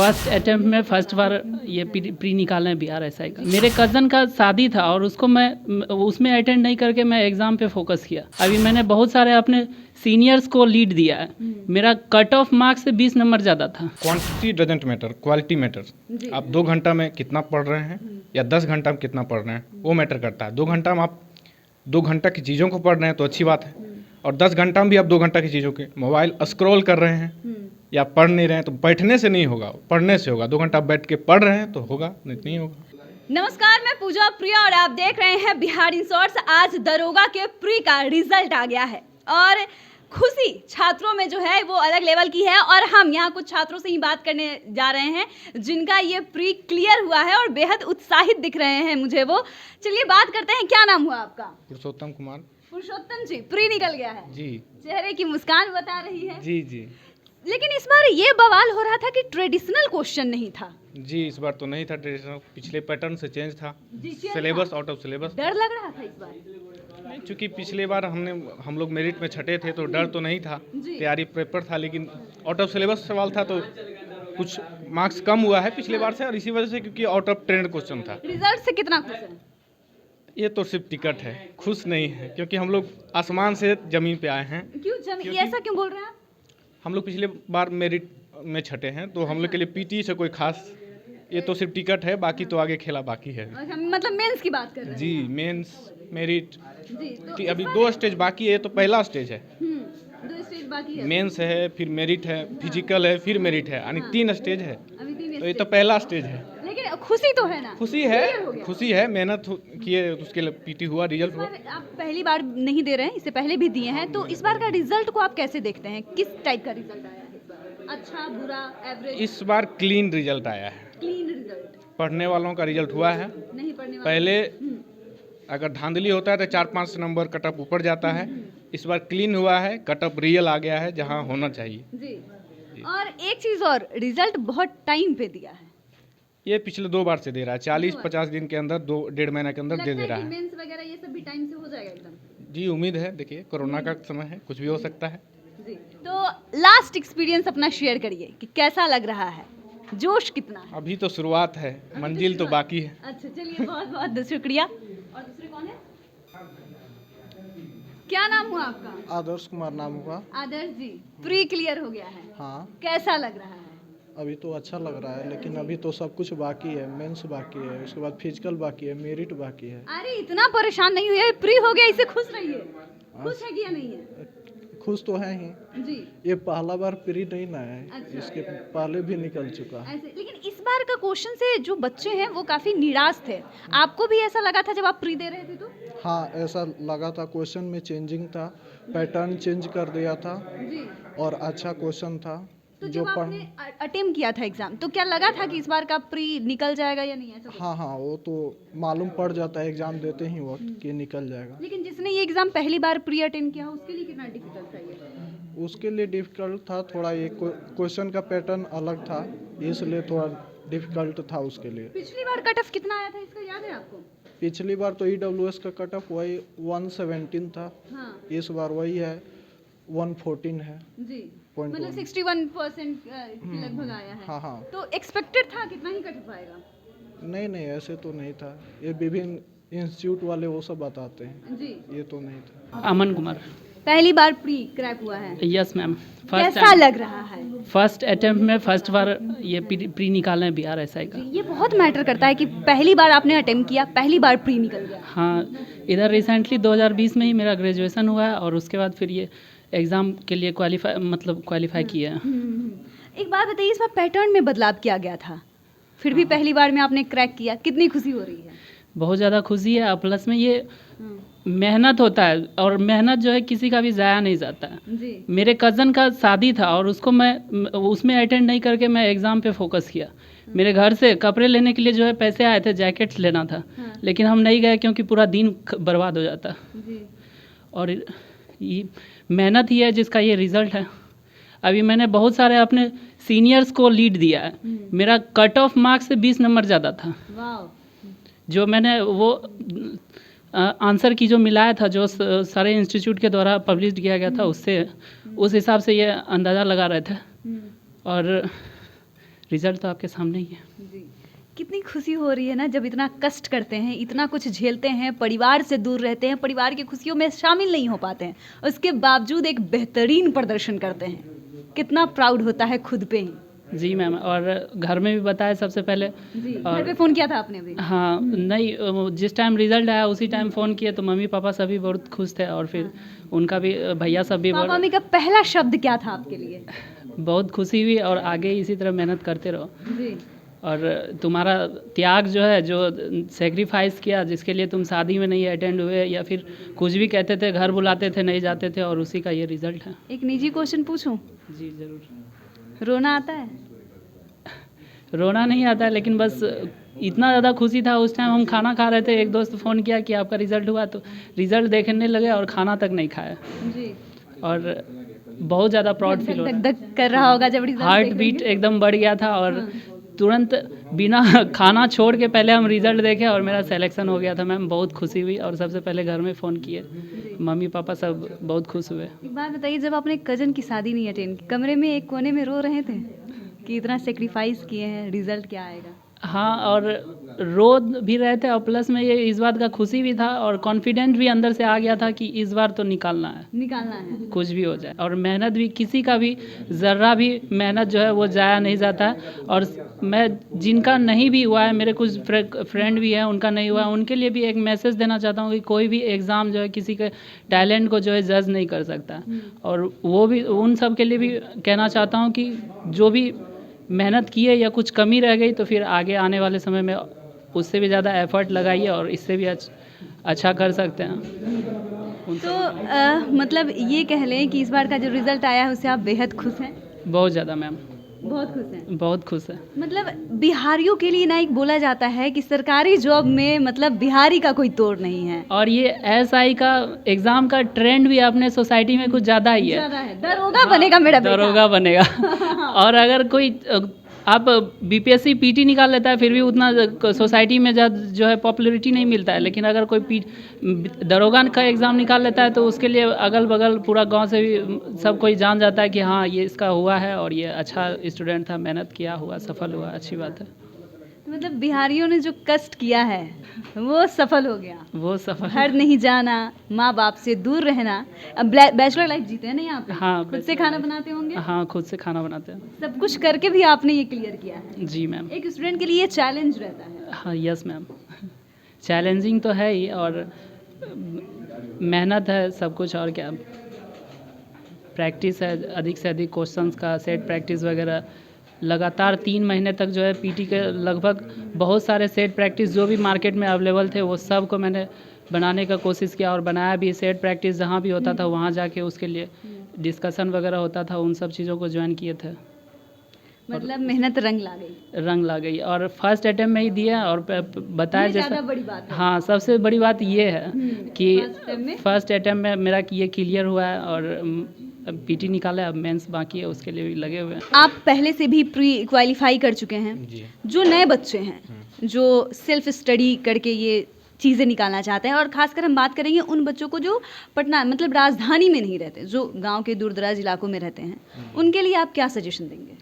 First attempt में first बार ये pre निकाले हैं बिहार एसआई का। मेरे कज़न का शादी था और उसको मैं उसमें अटेंड नहीं करके मैं एग्ज़ाम पे फोकस किया। अभी मैंने बहुत सारे अपने सीनियर्स को लीड दिया है। मेरा कट ऑफ मार्क्स से 20 नंबर ज़्यादा था। Quantity doesn't matter, quality matter. आप 2 घंटा में कितना पढ़ रहे हैं या 10 घंटा में कितना पढ़ रहे हैं वो मैटर करता है। 2 घंटा में आप 2 घंटा की चीज़ों को पढ़ रहे हैं तो अच्छी बात है, और 10 घंटा में भी आप 2 घंटा की चीज़ों के मोबाइल स्क्रॉल कर रहे हैं या पढ़ नहीं रहे हैं तो बैठने से नहीं होगा, पढ़ने से होगा। 2 घंटा बैठ के पढ़ रहे हैं तो होगा, नहीं होगा। नमस्कार, मैं पूजा प्रिया और आप देख रहे हैं बिहार इन शॉर्ट्स। आज दरोगा के प्री का रिजल्ट आ गया है और खुशी छात्रों में जो है वो अलग लेवल की है। और हम यहाँ कुछ छात्रों से ही बात करने जा रहे हैं जिनका ये प्री क्लियर हुआ है और बेहद उत्साहित दिख रहे हैं मुझे वो। चलिए बात करते हैं, क्या नाम हुआ आपका? पुरुषोत्तम कुमार। पुरुषोत्तम जी, प्री निकल गया है जी। चेहरे की मुस्कान बता रही है। जी जी। लेकिन इस बार ये बवाल हो रहा था कि ट्रेडिशनल क्वेश्चन नहीं था। जी, इस बार तो नहीं था ट्रेडिशनल, पिछले पैटर्न से चेंज था। Change syllabus out of syllabus. डर लग रहा था इस बार? नहीं, चूंकि पिछले बार हम लोग मेरिट में छठे थे तो डर तो नहीं था, तैयारी पेपर था, लेकिन आउट ऑफ सिलेबस सवाल था तो कुछ मार्क्स कम हुआ है पिछले बार से, और इसी वजह से क्योंकि आउट ऑफ ट्रेंड क्वेश्चन था। रिजल्ट से कितना खुश है? ये तो सिर्फ टिकट है, खुश नहीं है, क्योंकि हम लोग आसमान से जमीन पे आए हैं। क्यों जमीन? ऐसा क्यों बोल रहे हैं आप? हम लोग पिछले बार मेरिट में छठे हैं तो हम लोग के लिए पीटी से कोई खास, ये तो सिर्फ टिकट है, बाकी तो आगे खेला बाकी है। अच्छा, मतलब मेंस की बात कर रहे हैं? जी, मेंस, मेरिट जी, तो अभी 2 स्टेज बाकी है, तो पहला स्टेज है, 2 स्टेज बाकी है। मेंस है, फिर मेरिट है, फिजिकल है, फिर मेरिट है, यानी 3 स्टेज है। अभी 3 तो ये तो पहला स्टेज है। लेकिन खुशी तो है ना? खुशी है, खुशी है, मेहनत किए उसके लिए पीटी हुआ, रिजल्ट हुआ। आप पहली बार नहीं दे रहे हैं, इससे पहले भी दिए हैं, तो इस बार का रिजल्ट को आप कैसे देखते हैं? किस टाइप का रिजल्ट आया है इस बार? अच्छा, बुरा, एवरेज? इस बार क्लीन रिजल्ट आया है। Clean result? पढ़ने वालों का रिजल्ट हुआ है। नहीं पढ़ने वाले? पहले अगर धांधली होता है तो 4-5 नंबर कटअप ऊपर जाता है, इस बार क्लीन हुआ है, कटअप रियल आ गया है जहां होना चाहिए। जी। और एक चीज़ और, रिजल्ट बहुत टाइम पे दिया है। ये पिछले 2 बार से दे रहा है, 40-50 दिन के अंदर, 2-1.5 महीने के अंदर दे रहा है। मेंस वगैरह ये सब भी टाइम से हो जाएगा एकदम? जी, उम्मीद है। देखिए, कोरोना का समय है, कुछ भी हो सकता है। जी। तो लास्ट एक्सपीरियंस अपना शेयर करिए कि कैसा लग रहा है, जोश कितना है? अभी तो शुरुआत है, मंजिल तो बाकी है। अच्छा, चलिए बहुत बहुत शुक्रिया। और दूसरे कौन है? क्या नाम हुआ आपका? आदर्श कुमार नाम हुआ। आदर्श जी, प्री क्लियर हो गया है, हाँ, कैसा लग रहा है? अभी तो अच्छा लग रहा है, लेकिन अभी तो सब कुछ बाकी है। मेंस बाकी है, उसके बाद फिजिकल बाकी है, मेरिट बाकी है। अरे इतना परेशान नहीं हुए, प्री हो गया, इसे खुश रहिए। खुश है कि या नहीं है? खुश तो है ही। जी। ये पहला बार प्री नहीं ना है, अच्छा। इसके पहले भी निकल चुका है। ऐसे, लेकिन इस बार का क्वेश्चन से जो बच्चे हैं वो काफी निराश थे। आपको भी ऐसा लगा था जब आप प्री दे रहे थे तो? हाँ, ऐसा लगा था। क्वेश्चन में चेंजिंग था, पैटर्न चेंज कर दिया था जी। और अच्छा क्वेश्चन था। तो जब आपने अटेम्प्ट किया था एग्जाम, तो क्या लगा था कि इस बार का प्री निकल जाएगा या नहीं? ऐसा कुछ? हाँ हाँ, वो तो मालूम पड़ जाता है एग्जाम देते ही वक्त कि निकल जाएगा। लेकिन जिसने ये एग्जाम पहली बार प्री अटेम्प्ट किया उसके लिए कितना डिफिकल्ट था ये? उसके लिए डिफ़िकल्ट था थोड़ा, ये क्वेश्चन का पैटर्न अलग था, इसलिए थोड़ा डिफ़िकल्ट था उसके लिए। पिछली बार कट ऑफ कितना आया था इसका याद है आपको? पिछली बार तो EWS का कट ऑफ वही 117 था। हाँ। इस बार वही है, 114 है। जी, 0.1। मतलब 61% के लगभग आया है। हाँ हाँ। तो एक्सपेक्टेड था कितना ही कट ऑफ आएगा? नहीं नहीं, ऐसे तो नहीं था। ये विभिन्न इंस्टीट्यूट वाले वो सब बताते हैं, जी। ये तो नहीं था। अमन कुमार। पहली बार प्री क्रैक हुआ है, यस मैम। कैसा लग रहा है? फर्स्ट अटेम्प्ट में फर्स्ट बार ये प्री निकाले हैं बिहार एसआई का। ये बहुत मैटर करता है कि पहली बार आपने अटेम्प्ट किया, पहली बार प्री निकल गया। हाँ, इधर रिसेंटली 2020 में ही मेरा ग्रेजुएशन हुआ है और उसके बाद फिर ये एग्ज़ाम के लिए क्वालिफाई किया है। एक बात बताइए, इस बार पैटर्न में बदलाव किया गया था, फिर भी पहली बार में आपने क्रैक किया, कितनी खुशी हो रही है? बहुत ज़्यादा खुशी है, और प्लस में ये मेहनत होता है और मेहनत जो है किसी का भी ज़ाया नहीं जाता है। जी। मेरे कज़न का शादी था और उसको मैं उसमें अटेंड नहीं करके मैं एग्ज़ाम पे फोकस किया। मेरे घर से कपड़े लेने के लिए जो है पैसे आए थे, जैकेट्स लेना था, लेकिन हम नहीं गए क्योंकि पूरा दिन बर्बाद हो जाता। जी। और ये मेहनत ही है जिसका ये रिज़ल्ट है। अभी मैंने बहुत सारे अपने सीनियर्स को लीड दिया है। मेरा कट ऑफ मार्क्स से 20 नंबर ज़्यादा था। वाह। जो मैंने वो आंसर की जो मिलाया था, जो सारे इंस्टीट्यूट के द्वारा पब्लिश किया गया था, उससे उस हिसाब से ये अंदाज़ा लगा रहे थे। और रिजल्ट तो आपके सामने ही है। जी, कितनी खुशी हो रही है ना जब इतना कष्ट करते हैं, इतना कुछ झेलते हैं, परिवार से दूर रहते हैं, परिवार की खुशियों में शामिल नहीं हो पाते हैं, उसके बावजूद एक बेहतरीन प्रदर्शन करते हैं, कितना प्राउड होता है खुद पे ही। जी मैम, और घर में भी बताया सबसे पहले। जी, और घर पे फ़ोन किया था आपने अभी? हाँ, नहीं, जिस टाइम रिजल्ट आया उसी टाइम फ़ोन किए तो मम्मी पापा सभी बहुत खुश थे, और फिर उनका भी भैया सब भी पापा मम्मी का पहला शब्द क्या था आपके लिए? बहुत खुशी हुई, और आगे इसी तरह मेहनत करते रहो, जी, और तुम्हारा त्याग जो है, जो सेक्रीफाइस किया, जिसके लिए तुम शादी में नहीं अटेंड हुए या फिर कुछ भी कहते थे, घर बुलाते थे नहीं जाते थे, और उसी का ये रिजल्ट है। एक निजी क्वेश्चन पूछूं? जी ज़रूर। रोना आता है? रोना नहीं आता है, लेकिन बस इतना ज़्यादा खुशी था उस टाइम। हम खाना खा रहे थे, एक दोस्त फ़ोन किया कि आपका रिज़ल्ट हुआ, तो रिज़ल्ट देखने लगे और खाना तक नहीं खाया, जी, और बहुत ज़्यादा प्राउड फील हो रहा धक धक कर रहा होगा जब रिजल्ट हार्ट बीट एकदम बढ़ गया था, और तुरंत बिना खाना छोड़ के पहले हम रिज़ल्ट देखे और मेरा सिलेक्शन हो गया था मैम। बहुत खुशी हुई, और सबसे पहले घर में फ़ोन किए, मम्मी पापा सब बहुत खुश हुए। एक बात बताइए, जब आपने कजन की शादी नहीं अटेंड की, कमरे में एक कोने में रो रहे थे कि इतना सेक्रीफाइस किए हैं, रिजल्ट क्या आएगा? हाँ, और रो भी रहे थे, और प्लस में ये इस बात का खुशी भी था, और कॉन्फिडेंट भी अंदर से आ गया था कि इस बार तो निकालना है, निकालना है। कुछ भी हो जाए। और मेहनत भी, किसी का भी ज़र्रा भी मेहनत जो है वो जाया नहीं जाता है, और मैं जिनका नहीं भी हुआ है, मेरे कुछ फ्रेंड भी हैं उनका नहीं हुआ है, उनके लिए भी एक मैसेज देना चाहता हूँ कि कोई भी एग्ज़ाम जो है किसी के टैलेंट को जो है जज नहीं कर सकता, और वो भी उन सब के लिए भी कहना चाहता हूँ कि जो भी मेहनत किए या कुछ कमी रह गई तो फिर आगे आने वाले समय में उससे भी ज़्यादा एफर्ट लगाइए, और इससे भी अच्छा कर सकते हैं। तो मतलब ये कह लें कि इस बार का जो रिजल्ट आया है उससे आप बेहद खुश हैं? बहुत ज़्यादा मैम, बहुत खुश हैं। बहुत खुश है। मतलब बिहारियों के लिए ना एक बोला जाता है कि सरकारी जॉब में मतलब बिहारी का कोई तोड़ नहीं है। और ये एसआई का एग्ज़ाम का ट्रेंड भी अपने सोसाइटी में कुछ ज़्यादा ही है। ज़्यादा है, दरोगा बनेगा मेरा बेटा। दरोगा बनेगा। और अगर कोई आप बीपीएससी पीटी निकाल लेता है, फिर भी उतना सोसाइटी में जो है पॉपुलैरिटी नहीं मिलता है, लेकिन अगर कोई दरोगा का एग्ज़ाम निकाल लेता है तो उसके लिए अगल बगल पूरा गांव से भी सब कोई जान जाता है कि हाँ ये इसका हुआ है, और ये अच्छा स्टूडेंट था, मेहनत किया हुआ, सफल हुआ, अच्छी बात है। मतलब बिहारियों ने जो कष्ट किया है वो सफल हो गया। वो सफल घर नहीं जाना, माँ बाप से दूर रहना। अब बैचलर लाइफ जीते हैं ना यहाँ पे? हाँ, खुद से खाना बनाते होंगे? हाँ, खुद से खाना बनाते हैं। सब कुछ करके भी आपने ये क्लियर किया है। जी मैम। एक स्टूडेंट के लिए चैलेंज रहता है। हाँ, यस मैम, चैलेंजिंग तो है ही, और मेहनत है सब कुछ, और क्या, प्रैक्टिस है, अधिक से अधिक क्वेश्चंस का सेट प्रैक्टिस वगैरह। लगातार 3 महीने तक जो है पीटी के लगभग बहुत सारे सेट प्रैक्टिस जो भी मार्केट में अवेलेबल थे वो सब को मैंने बनाने का कोशिश किया, और बनाया भी। सेट प्रैक्टिस जहाँ भी होता था वहाँ जाके उसके लिए डिस्कशन वगैरह होता था, उन सब चीज़ों को ज्वाइन किए थे। मतलब मेहनत रंग ला गई। और फर्स्ट अटेम्प्ट में ही दिया, और बताया ये जैसा। ज़्यादा बड़ी बात है। हाँ, सबसे बड़ी बात ये है कि फर्स्ट अटेम्प्ट में? फर्स्ट अटेम्प्ट में मेरा ये क्लियर हुआ है, और पीटी निकाला है, अब मेंस बाकी है, उसके लिए भी लगे हुए हैं। आप पहले से भी प्री क्वालिफाई कर चुके हैं। जी। जो नए बच्चे हैं जो सेल्फ स्टडी करके ये चीज़ें निकालना चाहते हैं, और खासकर हम बात करेंगे उन बच्चों को जो पटना मतलब राजधानी में नहीं रहते, जो गांव के दूर दराज इलाकों में रहते हैं, उनके लिए आप क्या सजेशन देंगे?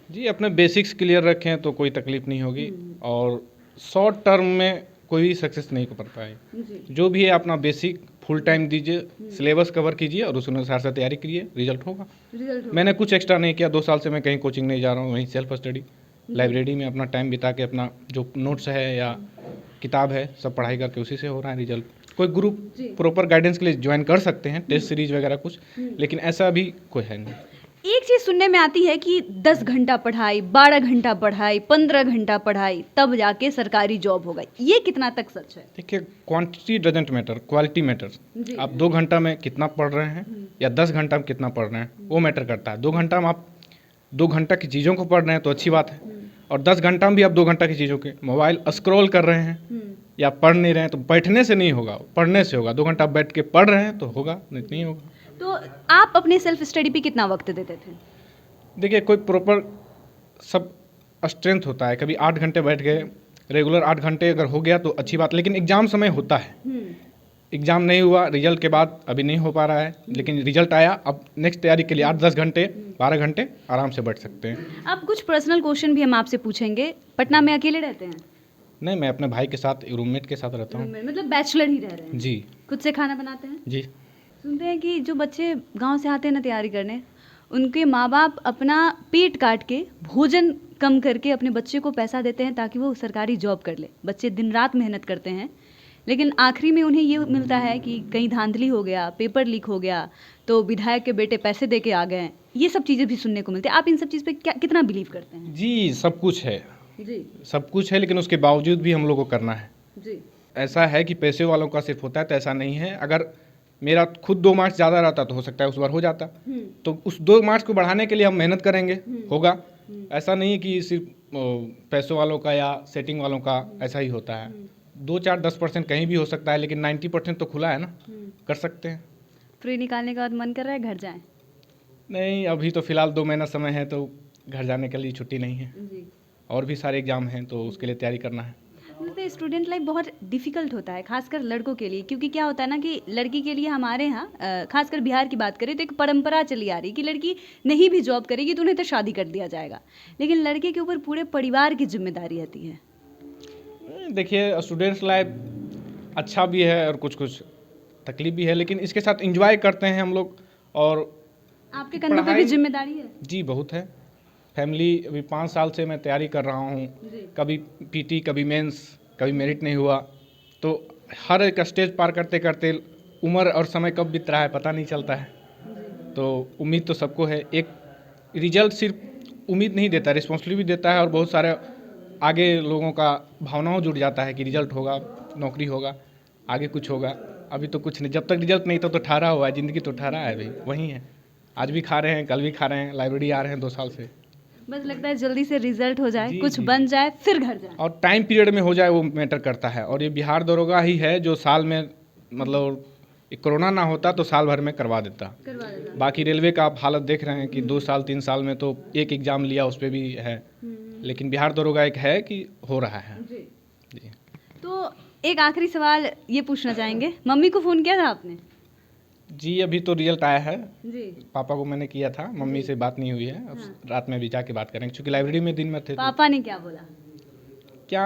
जी, अपने बेसिक्स क्लियर रखें तो कोई तकलीफ नहीं होगी, और शॉर्ट टर्म में कोई भी सक्सेस नहीं कर पाए। जी, जो भी है अपना बेसिक फुल टाइम दीजिए, सिलेबस कवर कीजिए, और उस अनुसार से तैयारी करिए, रिजल्ट होगा। रिजल्ट मैंने कुछ एक्स्ट्रा नहीं किया, 2 साल से मैं कहीं कोचिंग नहीं जा रहा हूँ, वहीं सेल्फ स्टडी लाइब्रेरी में अपना टाइम बिता के अपना जो नोट्स है या किताब है सब पढ़ाई करके उसी से हो रहा है रिजल्ट। कोई ग्रुप जी। प्रॉपर गाइडेंस के लिए ज्वाइन कर सकते हैं, टेस्ट सीरीज वगैरह कुछ, लेकिन ऐसा भी कोई है नहीं। एक चीज़ सुनने में आती है कि 10 घंटा पढ़ाई, 12 घंटा पढ़ाई, 15 घंटा पढ़ाई, तब जाके सरकारी जॉब होगा। ये कितना तक सच है? देखिए, quantity doesn't matter, quality matters. जी। आप 2 घंटा में कितना पढ़ रहे हैं या 10 घंटा में कितना पढ़ रहे हैं वो मैटर करता है। 2 घंटा में आप 2 घंटा की चीज़ों को पढ़ रहे हैं तो अच्छी बात है, और 10 घंटा में भी आप 2 घंटा की चीज़ों के मोबाइल स्क्रॉल कर रहे हैं या पढ़ नहीं रहे हैं तो बैठने से नहीं होगा, पढ़ने से होगा। 2 घंटा बैठ के पढ़ रहे हैं तो होगा, नहीं होगा। तो आप अपने सेल्फ स्टडी पे कितना वक्त देते थे? देखिए, कोई प्रॉपर सब स्ट्रेंथ होता है। कभी 8 घंटे बैठ गए, रेगुलर 8 घंटे अगर हो गया तो अच्छी बात, लेकिन एग्ज़ाम समय होता है। एग्ज़ाम नहीं हुआ, रिजल्ट के बाद अभी नहीं हो पा रहा है, लेकिन रिजल्ट आया, अब नेक्स्ट तैयारी के लिए 8-10 घंटे 12 घंटे आराम से बैठ सकते हैं। अब कुछ पर्सनल क्वेश्चन भी हम आपसे पूछेंगे। पटना में अकेले रहते हैं? नहीं, मैं अपने भाई के साथ, रूममेट के साथ रहता हूँ। मतलब बैचलर ही रह रहे हैं? जी खुद से खाना बनाते हैं? जी। सुनते हैं कि जो बच्चे गांव से आते हैं ना तैयारी करने, उनके माँ बाप अपना पेट काट के भोजन कम करके अपने बच्चे को पैसा देते हैं ताकि वो सरकारी जॉब कर ले। बच्चे दिन रात मेहनत करते हैं, लेकिन आखिरी में उन्हें ये मिलता है कि कहीं धांधली हो गया, पेपर लीक हो गया, तो विधायक के बेटे पैसे दे के आ गए। ये सब चीज़ें भी सुनने को मिलती है। आप इन सब चीज़ पे क्या कितना बिलीव करते हैं? जी, सब कुछ है, जी सब कुछ है, लेकिन उसके बावजूद भी हम लोग को करना है। जी ऐसा है कि पैसे वालों का सिर्फ होता है, तो ऐसा नहीं है। अगर मेरा खुद 2 मार्क्स ज़्यादा रहता तो हो सकता है उस बार हो जाता, तो उस 2 मार्क्स को बढ़ाने के लिए हम मेहनत करेंगे, होगा। ऐसा नहीं कि सिर्फ पैसों वालों का या सेटिंग वालों का ऐसा ही होता है। 2-4-10% कहीं भी हो सकता है, लेकिन 90% तो खुला है ना, कर सकते हैं। फ्री निकालने के बाद मन कर रहा है घर जाएं? नहीं, अभी तो फ़िलहाल 2 महीना समय है, तो घर जाने के लिए छुट्टी नहीं है। जी। और भी सारे एग्ज़ाम हैं, तो उसके लिए तैयारी करना है। मतलब स्टूडेंट लाइफ बहुत डिफ़िकल्ट होता है, खासकर लड़कों के लिए, क्योंकि क्या होता है ना कि लड़की के लिए हमारे यहाँ खासकर बिहार की बात करें तो एक परंपरा चली आ रही कि लड़की नहीं भी जॉब करेगी तो उन्हें तो शादी कर दिया जाएगा, लेकिन लड़के के ऊपर पूरे परिवार की जिम्मेदारी रहती है। देखिए, स्टूडेंट्स लाइफ अच्छा भी है और कुछ कुछ तकलीफ भी है, लेकिन इसके साथ एंजॉय करते हैं हम लोग। और आपके कंधों पे भी पढ़ाई- जिम्मेदारी है? जी बहुत है। फैमिली, अभी 5 साल से मैं तैयारी कर रहा हूँ, कभी पीटी, कभी मेंस, कभी मेरिट नहीं हुआ, तो हर एक स्टेज पार करते करते उम्र और समय कब बीत रहा है पता नहीं चलता है। तो उम्मीद तो सबको है। एक रिजल्ट सिर्फ उम्मीद नहीं देता, रिस्पॉन्सिबिलिटी भी देता है, और बहुत सारे आगे लोगों का भावनाओं जुड़ जाता है कि रिजल्ट होगा, नौकरी होगा, आगे कुछ होगा। अभी तो कुछ नहीं, जब तक रिजल्ट नहीं तो ठहरा हुआ है, ज़िंदगी तो ठहरा है भाई, वही है। आज भी खा रहे हैं, कल भी खा रहे हैं, लाइब्रेरी आ रहे हैं 2 साल से। बस लगता है जल्दी से रिजल्ट हो जाए, जी, कुछ जी। बन जाए, फिर घर जाए। और टाइम पीरियड में हो जाए वो मैटर करता है। और ये बिहार दरोगा ही है जो साल में, मतलब कोरोना ना होता तो साल भर में करवा देता। करवा देता। बाकी रेलवे का आप हालत देख रहे हैं कि 2 साल 3 साल में तो एक एग्ज़ाम लिया, उस पर भी है, लेकिन बिहार दरोगा एक है कि हो रहा है। जी। जी। तो एक आखिरी सवाल ये पूछना चाहेंगे, मम्मी को फ़ोन किया था आपने? जी, अभी तो रिजल्ट आया है, जी। पापा को मैंने किया था, मम्मी से बात नहीं हुई है। अब रात में भी जाके बात करेंगे, क्योंकि लाइब्रेरी में दिन में थे। तो पापा ने क्या बोला? क्या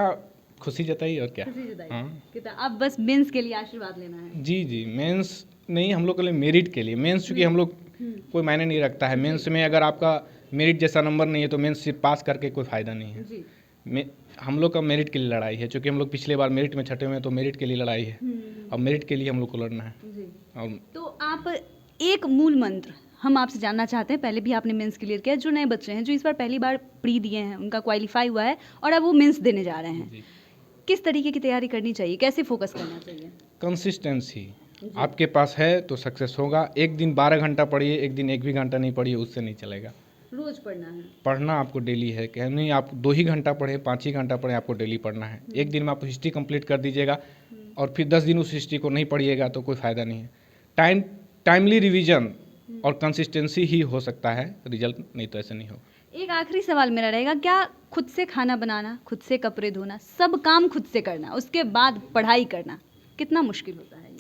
खुशी जताई और क्या। खुशी जताई। हाँ कितना अब बस मेंस के लिए आशीर्वाद लेना है। जी जी, मेंस नहीं, हम लोग के लिए मेरिट के लिए। मेंस चूँकि हम लोग कोई मायने नहीं रखता है। मेंस में अगर आपका मेरिट जैसा नंबर नहीं है तो मेंस सिर्फ पास करके कोई फ़ायदा नहीं है। जी। हम लोग का मेरिट के लिए लड़ाई है, क्योंकि हम लोग पिछले बार मेरिट में छठे में, तो मेरिट के लिए लड़ाई है। अब मेरिट के लिए हम लोग को लड़ना है। जी। और तो आप एक मूल मंत्र हम आपसे जानना चाहते हैं, पहले भी आपने मेंस क्लियर किया, जो नए बच्चे हैं जो इस बार पहली बार प्री दिए हैं, उनका क्वालिफाई हुआ है और अब वो मेंस देने जा रहे हैं, जी। किस तरीके की तैयारी करनी चाहिए, कैसे फोकस करना चाहिए? कंसिस्टेंसी आपके पास है तो सक्सेस होगा। एक दिन 12 घंटा पढ़िए, एक दिन 1 भी घंटा नहीं पढ़िए, उससे नहीं चलेगा। रोज पढ़ना है। पढ़ना आपको डेली है, कह नहीं आप 2 ही घंटा पढ़े, 5 ही घंटा पढ़े, आपको डेली पढ़ना है। एक दिन में आप हिस्ट्री कंप्लीट कर दीजिएगा और फिर 10 दिन उस हिस्ट्री को नहीं पढ़िएगा तो कोई फ़ायदा नहीं है। टाइमली रिवीजन और कंसिस्टेंसी ही हो सकता है रिजल्ट, नहीं तो ऐसे नहीं होगा। एक आखिरी सवाल मेरा रहेगा, क्या खुद से खाना बनाना, खुद से कपड़े धोना, सब काम खुद से करना, उसके बाद पढ़ाई करना कितना मुश्किल होता है ये?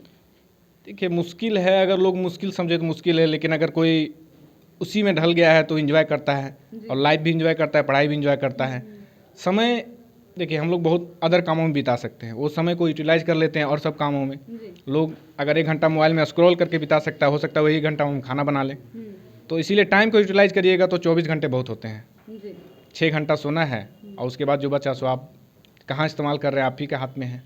देखिए, मुश्किल है, अगर लोग मुश्किल समझे तो मुश्किल है, लेकिन अगर कोई उसी में ढल गया है तो एंजॉय करता है, और लाइफ भी एंजॉय करता है, पढ़ाई भी एंजॉय करता है। समय, देखिए हम लोग बहुत अदर कामों में बिता सकते हैं, वो समय को यूटिलाइज कर लेते हैं और सब कामों में। लोग अगर 1 घंटा मोबाइल में स्क्रॉल करके बिता सकता है, हो सकता है वही 1 घंटा हम खाना बना लें। तो इसीलिए टाइम को यूटिलाइज करिएगा तो 24 घंटे बहुत होते हैं। 6 घंटा सोना है और उसके बाद जो बचा सो आप कहाँ इस्तेमाल कर रहे हैं, आप ही के हाथ में है।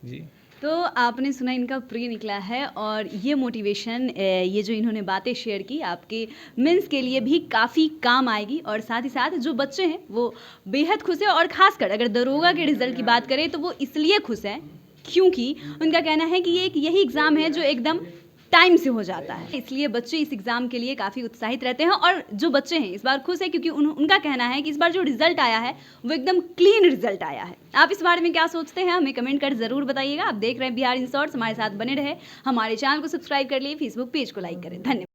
जी। तो आपने सुना इनका प्री निकला है, और ये मोटिवेशन, ये जो इन्होंने बातें शेयर की, आपके मेंस के लिए भी काफ़ी काम आएगी। और साथ ही साथ जो बच्चे हैं वो बेहद खुश हैं, और ख़ासकर अगर दरोगा के रिज़ल्ट की बात करें तो वो इसलिए खुश हैं क्योंकि उनका कहना है कि ये एक यही एग्ज़ाम है जो एकदम टाइम से हो जाता है, इसलिए बच्चे इस एग्ज़ाम के लिए काफ़ी उत्साहित रहते हैं। और जो बच्चे हैं इस बार खुश है क्योंकि उनका कहना है कि इस बार जो रिजल्ट आया है वो एकदम क्लीन रिजल्ट आया है। आप इस बारे में क्या सोचते हैं, हमें कमेंट कर ज़रूर बताइएगा। आप देख रहे हैं बिहार इन शॉर्ट्स, हमारे साथ बने रहे, हमारे चैनल को सब्सक्राइब कर लिए, फेसबुक पेज को लाइक करें। धन्यवाद।